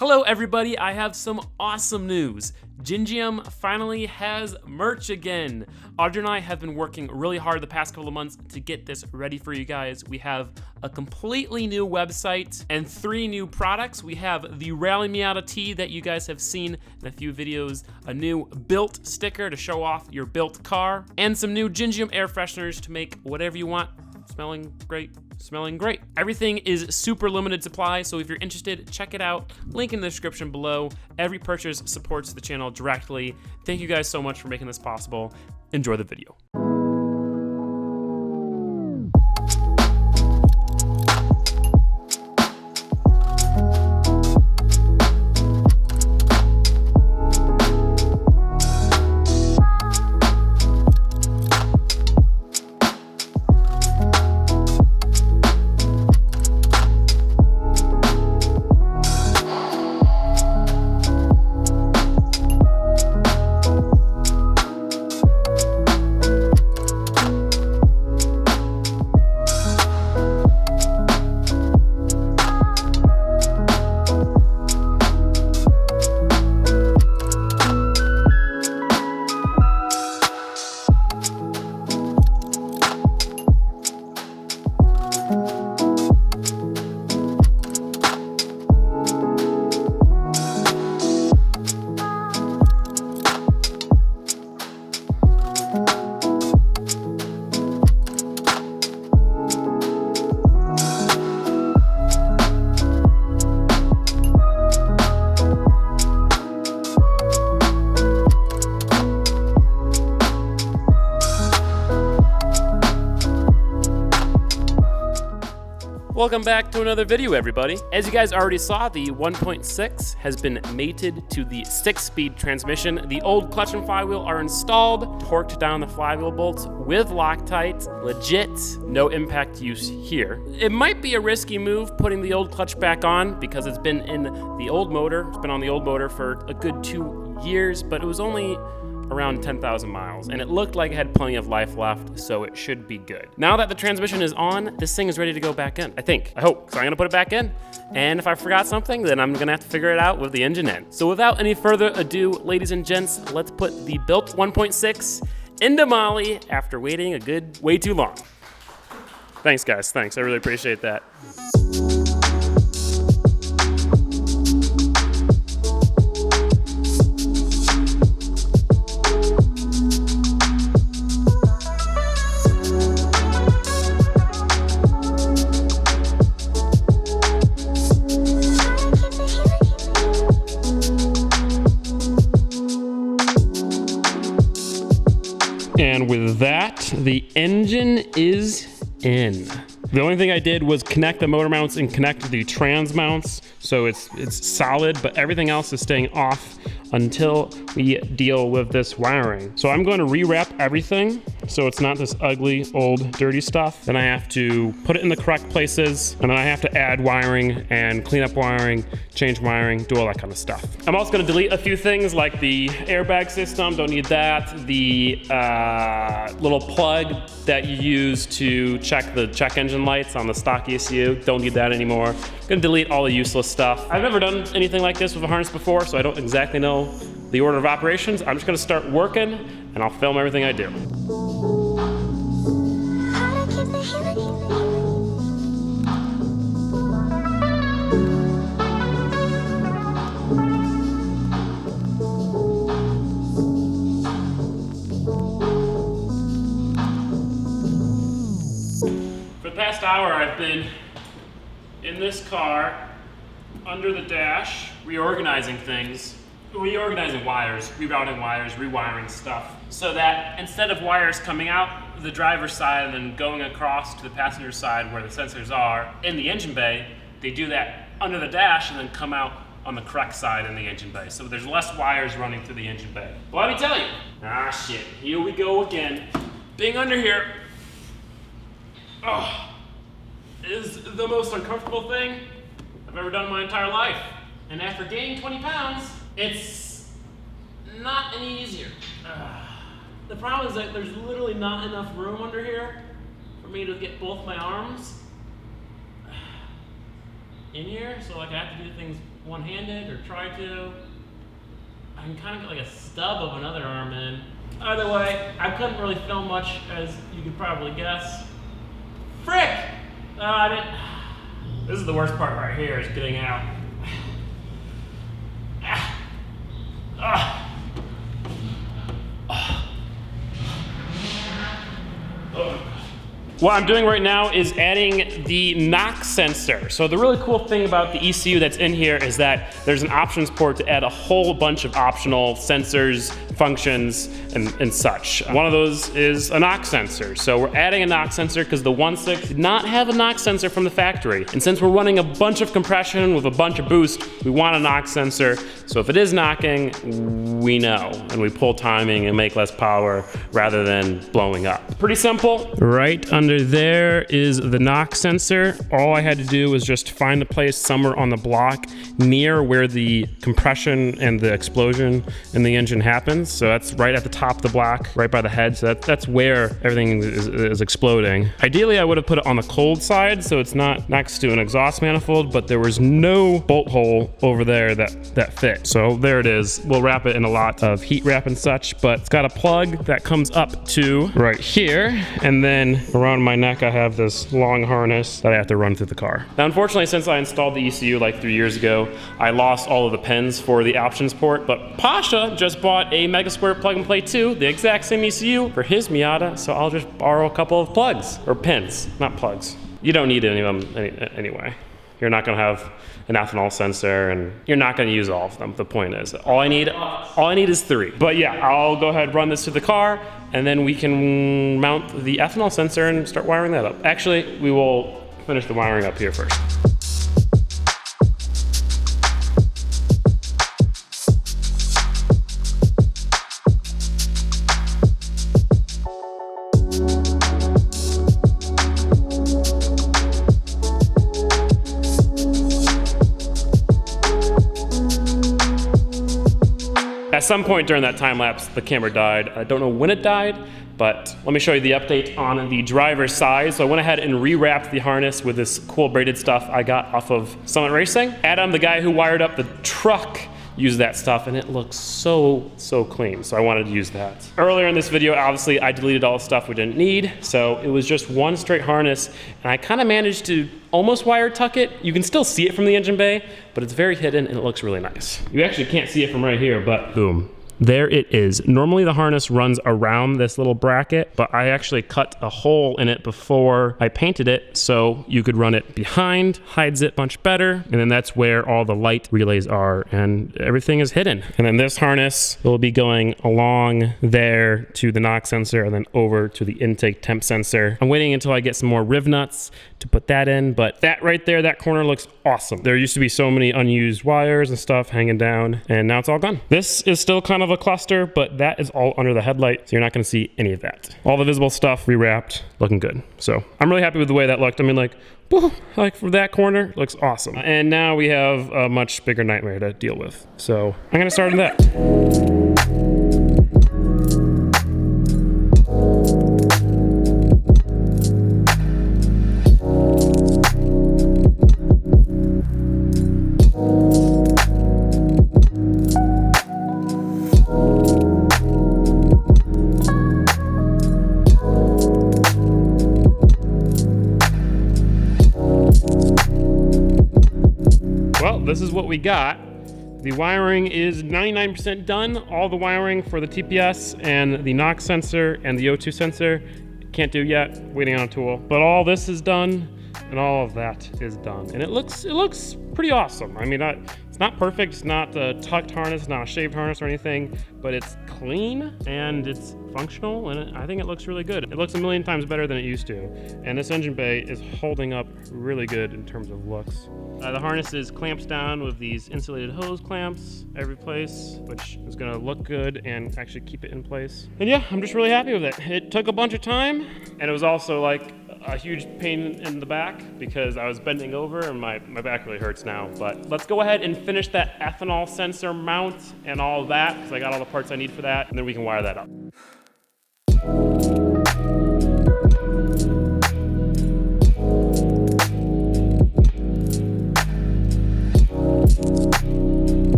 Hello everybody, I have some awesome news. Gingium finally has merch again. Audrey and I have been working really hard the past couple of months to get this ready for you guys. We have a completely new website and 3 new products. We have the Rally Miata tee that you guys have seen in a few videos, a new built sticker to show off your built car, and some new Gingium air fresheners to make whatever you want smelling great. Everything is super limited supply, so if you're interested, check it out. Link in the description below. Every purchase supports the channel directly. Thank you guys so much for making this possible. Enjoy the video. Welcome back to another video, everybody. As you guys already saw, the 1.6 has been mated to the 6-speed transmission. The old clutch and flywheel are installed, torqued down the flywheel bolts with Loctite. Legit, no impact use here. It might be a risky move putting the old clutch back on because it's been in the old motor. It's been on the old motor for a good 2 years, but it was only around 10,000 miles, and it looked like it had plenty of life left, so it should be good. Now that the transmission is on, this thing is ready to go back in, I hope. So I'm gonna put it back in, and if I forgot something, then I'm gonna have to figure it out with the engine in. So without any further ado, ladies and gents, let's put the built 1.6 into Molly after waiting a good way too long. Thanks guys, thanks, I really appreciate that. And with that, the engine is in. The only thing I did was connect the motor mounts and connect the trans mounts, so it's solid, but everything else is staying off until we deal with this wiring. So I'm going to rewrap everything so it's not this ugly, old, dirty stuff. Then I have to put it in the correct places, and then I have to add wiring and clean up wiring, change wiring, do all that kind of stuff. I'm also going to delete a few things like the airbag system, don't need that. The little plug that you use to check the check engine lights on the stock ECU, don't need that anymore. I'm going to delete all the useless stuff. I've never done anything like this with a harness before, so I don't exactly know the order of operations. I'm just going to start working, and I'll film everything I do. For the past hour, I've been in this car, under the dash, reorganizing things. Reorganizing wires, rerouting wires, rewiring stuff, so that instead of wires coming out the driver's side and then going across to the passenger side where the sensors are in the engine bay, they do that under the dash and then come out on the correct side in the engine bay. So there's less wires running through the engine bay. Well, let me tell you, shit, here we go again. Being under here, is the most uncomfortable thing I've ever done in my entire life. And after gaining 20 pounds, it's not any easier. The problem is that there's literally not enough room under here for me to get both my arms in here, so like I have to do things one-handed or try to. I can kind of get like a stub of another arm in. Either way, I couldn't really film much, as you could probably guess. Frick! I didn't. This is the worst part right here, is getting out. What I'm doing right now is adding the knock sensor. So the really cool thing about the ECU that's in here is that there's an options port to add a whole bunch of optional sensors, functions, and such. One of those is a knock sensor. So we're adding a knock sensor because the 1.6 did not have a knock sensor from the factory. And since we're running a bunch of compression with a bunch of boost, we want a knock sensor. So if it is knocking, we know, and we pull timing and make less power rather than blowing up. Pretty simple. Right under there is the knock sensor. All I had to do was just find a place somewhere on the block near where the compression and the explosion in the engine happens. So that's right at the top of the block, right by the head. So that's where everything is exploding. Ideally, I would have put it on the cold side so it's not next to an exhaust manifold, but there was no bolt hole over there that fit. So there it is. We'll wrap it in a lot of heat wrap and such, but it's got a plug that comes up to right here, and then around my neck I have this long harness that I have to run through the car. Now unfortunately, since I installed the ECU like 3 years ago, I lost all of the pins for the options port, but Pasha just bought a Mega Square plug and play 2, the exact same ECU for his Miata, so I'll just borrow a couple of plugs, or pins, not plugs. You don't need any of them anyway. You're not gonna have an ethanol sensor, and you're not gonna use all of them. The point is, all I need is 3. But yeah, I'll go ahead and run this to the car, and then we can mount the ethanol sensor and start wiring that up. Actually, we will finish the wiring up here first. At some point during that time lapse, the camera died. I don't know when it died, but let me show you the update on the driver's side. So I went ahead and rewrapped the harness with this cool braided stuff I got off of Summit Racing. Adam, the guy who wired up the truck, used that stuff, and it looks so clean, so I wanted to use that. Earlier in this video, obviously, I deleted all the stuff we didn't need, so it was just one straight harness, and I kind of managed to almost wire tuck it. You can still see it from the engine bay, but it's very hidden, and it looks really nice. You actually can't see it from right here, but boom. There it is. Normally the harness runs around this little bracket, but I actually cut a hole in it before I painted it so you could run it behind, hides it much better, and then that's where all the light relays are, and everything is hidden. And then this harness will be going along there to the knock sensor and then over to the intake temp sensor. I'm waiting until I get some more riv nuts to put that in, but that right there, that corner looks awesome. There used to be so many unused wires and stuff hanging down, and now it's all gone. This is still kind of a cluster, but that is all under the headlight, so you're not gonna see any of that. All the visible stuff rewrapped, looking good. So I'm really happy with the way that looked. I mean, like for that corner, looks awesome. And now we have a much bigger nightmare to deal with. So I'm gonna start on that. This is what we got. The wiring is 99% done. All the wiring for the TPS and the knock sensor and the O2 sensor, can't do yet, waiting on a tool. But all this is done and all of that is done. And it looks pretty awesome. I mean, it's not perfect, it's not a tucked harness, not a shaved harness or anything, but it's clean and it's functional, and I think it looks really good. It looks a million times better than it used to. And this engine bay is holding up really good in terms of looks. The harness is clamped down with these insulated hose clamps every place, which is gonna look good and actually keep it in place. And yeah, I'm just really happy with it. It took a bunch of time, and it was also like a huge pain in the back because I was bending over and my back really hurts now. But let's go ahead and finish that ethanol sensor mount and all of that, because I got all the parts I need for that, and then we can wire that up.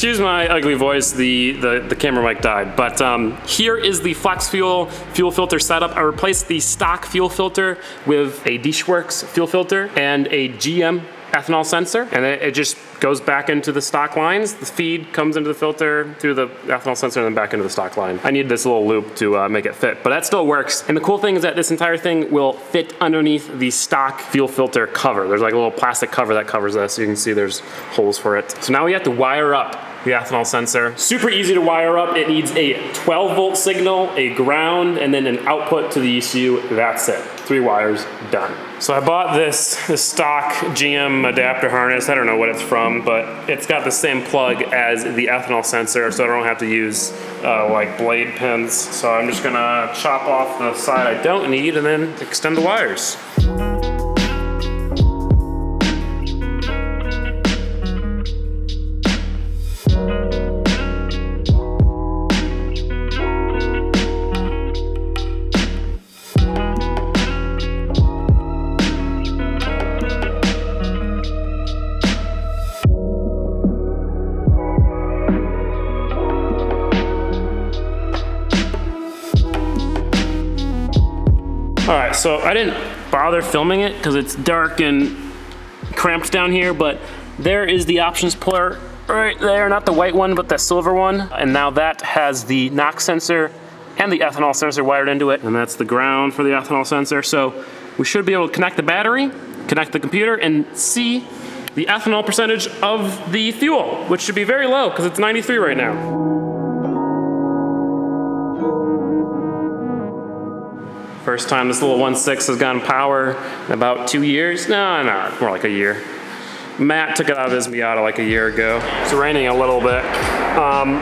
Excuse my ugly voice, the camera mic died, but here is the flex fuel filter setup. I replaced the stock fuel filter with a Dishworks fuel filter and a GM ethanol sensor, and it just goes back into the stock lines. The feed comes into the filter through the ethanol sensor and then back into the stock line. I need this little loop to make it fit, but that still works. And the cool thing is that this entire thing will fit underneath the stock fuel filter cover. There's like a little plastic cover that covers this. You can see there's holes for it. So now we have to wire up the ethanol sensor. Super easy to wire up. It needs a 12-volt signal, a ground, and then an output to the ECU. That's it. 3 wires, done. So I bought this stock GM adapter harness. I don't know what it's from, but it's got the same plug as the ethanol sensor, so I don't have to use like blade pins. So I'm just gonna chop off the side I don't need and then extend the wires. All right, so I didn't bother filming it because it's dark and cramped down here, but there is the options puller right there, not the white one, but the silver one. And now that has the NOx sensor and the ethanol sensor wired into it, and that's the ground for the ethanol sensor. So we should be able to connect the battery, connect the computer, and see the ethanol percentage of the fuel, which should be very low because it's 93 right now. First time this little 1.6 has gotten power in about 2 years. No, more like a year. Matt took it out of his Miata like a year ago. It's raining a little bit.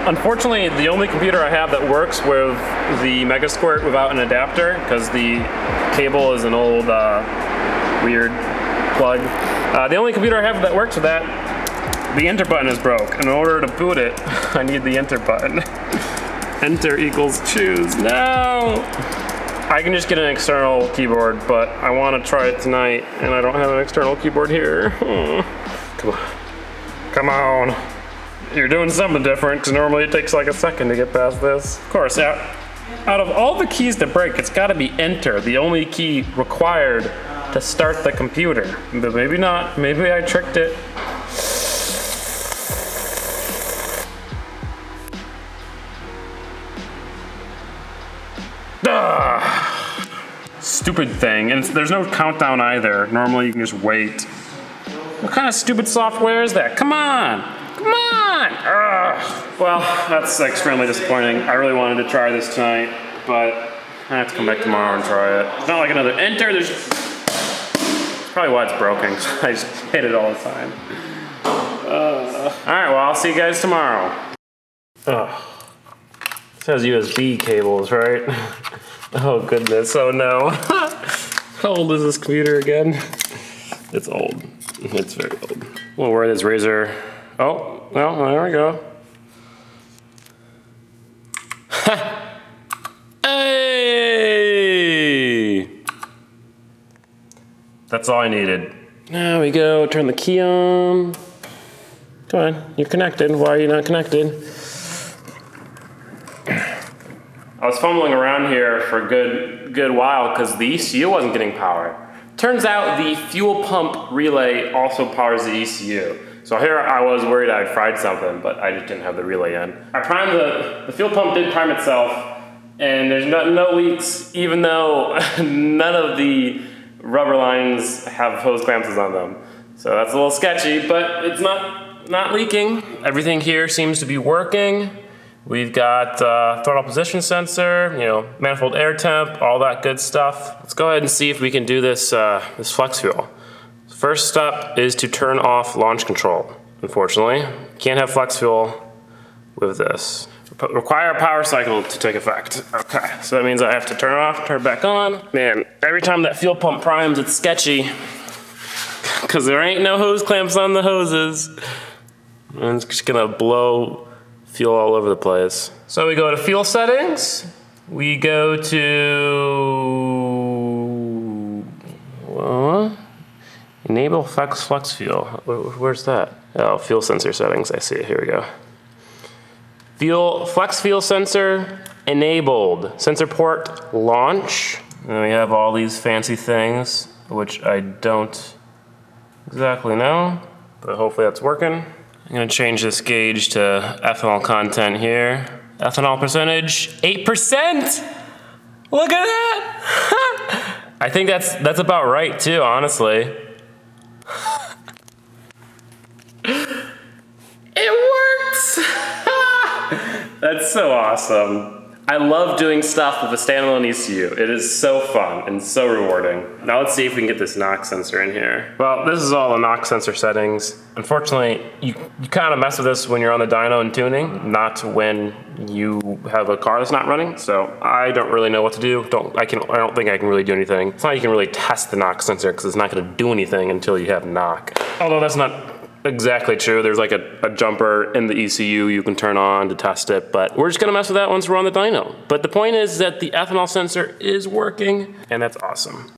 Unfortunately, the only computer I have that works with the Megasquirt without an adapter, because the cable is an old weird plug. The only computer I have that works with that, the enter button is broke. And in order to boot it, I need the enter button. Enter equals choose. No! I can just get an external keyboard, but I want to try it tonight, and I don't have an external keyboard here. Come on. Come on. You're doing something different, because normally it takes like a second to get past this. Of course, out of all the keys to break, it's got to be enter, the only key required to start the computer. But maybe not. Maybe I tricked it. Stupid thing, and there's no countdown either. Normally you can just wait. What kind of stupid software is that? Come on! Come on! Ugh. Well, that's extremely disappointing. I really wanted to try this tonight, but I have to come back tomorrow and try it. It's not like another enter, it's probably why it's broken. I just hit it all the time. Alright, well, I'll see you guys tomorrow. Ugh. It says USB cables, right? Oh goodness, oh no. How old is this computer again? It's old. It's very old. We'll wear this razor. Oh, well, there we go. Hey! That's all I needed. There we go, turn the key on. Come on, you're connected. Why are you not connected? I was fumbling around here for a good while because the ECU wasn't getting power. Turns out the fuel pump relay also powers the ECU. So here I was worried I'd fried something, but I just didn't have the relay in. I primed the fuel pump did prime itself, and there's no leaks, even though none of the rubber lines have hose clamps on them. So that's a little sketchy, but it's not leaking. Everything here seems to be working. We've got throttle position sensor, manifold air temp, all that good stuff. Let's go ahead and see if we can do this flex fuel. First step is to turn off launch control. Unfortunately, can't have flex fuel with this. Require a power cycle to take effect. Okay, so that means I have to turn it off, turn it back on. Man, every time that fuel pump primes, it's sketchy because there ain't no hose clamps on the hoses. And it's just gonna blow fuel all over the place. So we go to fuel settings. We go to enable flex fuel. Where's that? Oh, fuel sensor settings. I see it. Here we go. Flex fuel sensor enabled. Sensor port launch. And we have all these fancy things, which I don't exactly know, but hopefully that's working. I'm gonna change this gauge to ethanol content here. Ethanol percentage, 8%! Look at that! I think that's about right too, honestly. It works! That's so awesome. I love doing stuff with a standalone ECU. It is so fun and so rewarding. Now let's see if we can get this NOx sensor in here. Well, this is all the NOx sensor settings. Unfortunately, you kind of mess with this when you're on the dyno and tuning, not when you have a car that's not running. So I don't really know what to do. I don't think I can really do anything. It's not like you can really test the NOx sensor because it's not gonna do anything until you have knock. Although that's not exactly true. There's like a jumper in the ECU you can turn on to test it, but we're just gonna mess with that once we're on the dyno. But the point is that the ethanol sensor is working, and that's awesome.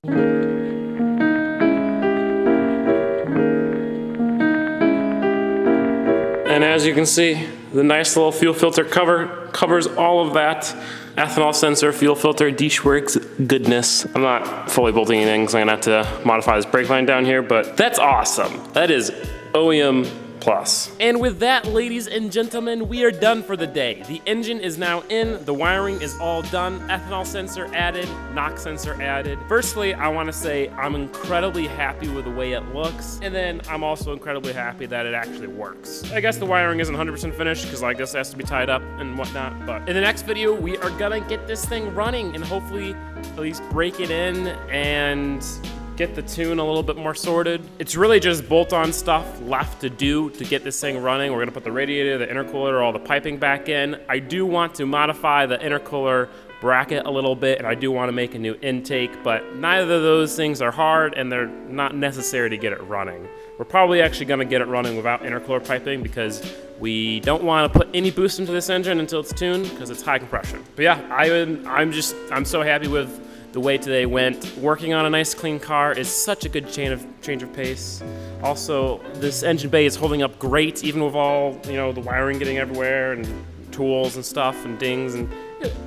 And as you can see, the nice little fuel filter cover covers all of that. Ethanol sensor, fuel filter, D-Schwerks goodness. I'm not fully bolting anything, so I'm gonna have to modify this brake line down here, but that's awesome. That is OEM plus. And with that, ladies and gentlemen, we are done for the day. The engine is now in, the wiring is all done, ethanol sensor added, NOx sensor added. Firstly, I wanna say I'm incredibly happy with the way it looks, and then I'm also incredibly happy that it actually works. I guess the wiring isn't 100% finished, because I guess it has to be tied up and whatnot, but in the next video, we are gonna get this thing running and hopefully at least break it in and get the tune a little bit more sorted. It's really just bolt-on stuff left to do to get this thing running. We're gonna put the radiator, the intercooler, all the piping back in. I do want to modify the intercooler bracket a little bit, and I do want to make a new intake, but neither of those things are hard and they're not necessary to get it running. We're probably actually gonna get it running without intercooler piping because we don't want to put any boost into this engine until it's tuned because it's high compression. But yeah, I'm so happy with the way today went. Working on a nice clean car is such a good change of pace. Also, this engine bay is holding up great, even with all, you know, the wiring getting everywhere and tools and stuff and dings, and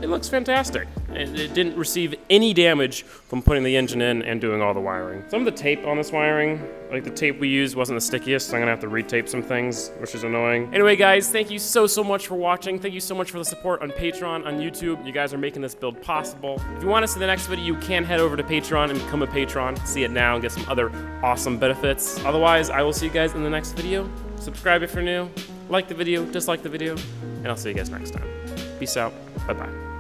it looks fantastic. It didn't receive any damage from putting the engine in and doing all the wiring. Some of the tape on this wiring, like the tape we used, wasn't the stickiest, so I'm gonna have to retape some things, which is annoying. Anyway, guys, thank you so much for watching. Thank you so much for the support on Patreon, on YouTube. You guys are making this build possible. If you want to see the next video, you can head over to Patreon and become a patron. See it now and get some other awesome benefits. Otherwise, I will see you guys in the next video. Subscribe if you're new, like the video, dislike the video, and I'll see you guys next time. Peace out. Bye-bye.